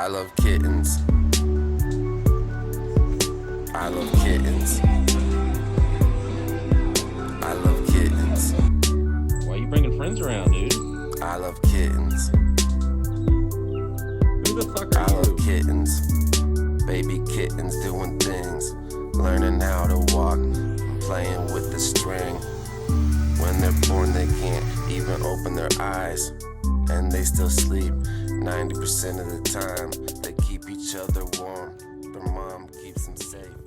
I love kittens. I love kittens. I love kittens. Why are you bringing friends around, dude? I love kittens. Who the fuck I are you? love kittens. Baby kittens doing things, learning how to walk, playing with the string. When they're born, they can't even open their eyes, and they still sleep 90% of the time. They keep each other warm. Their mom keeps them safe.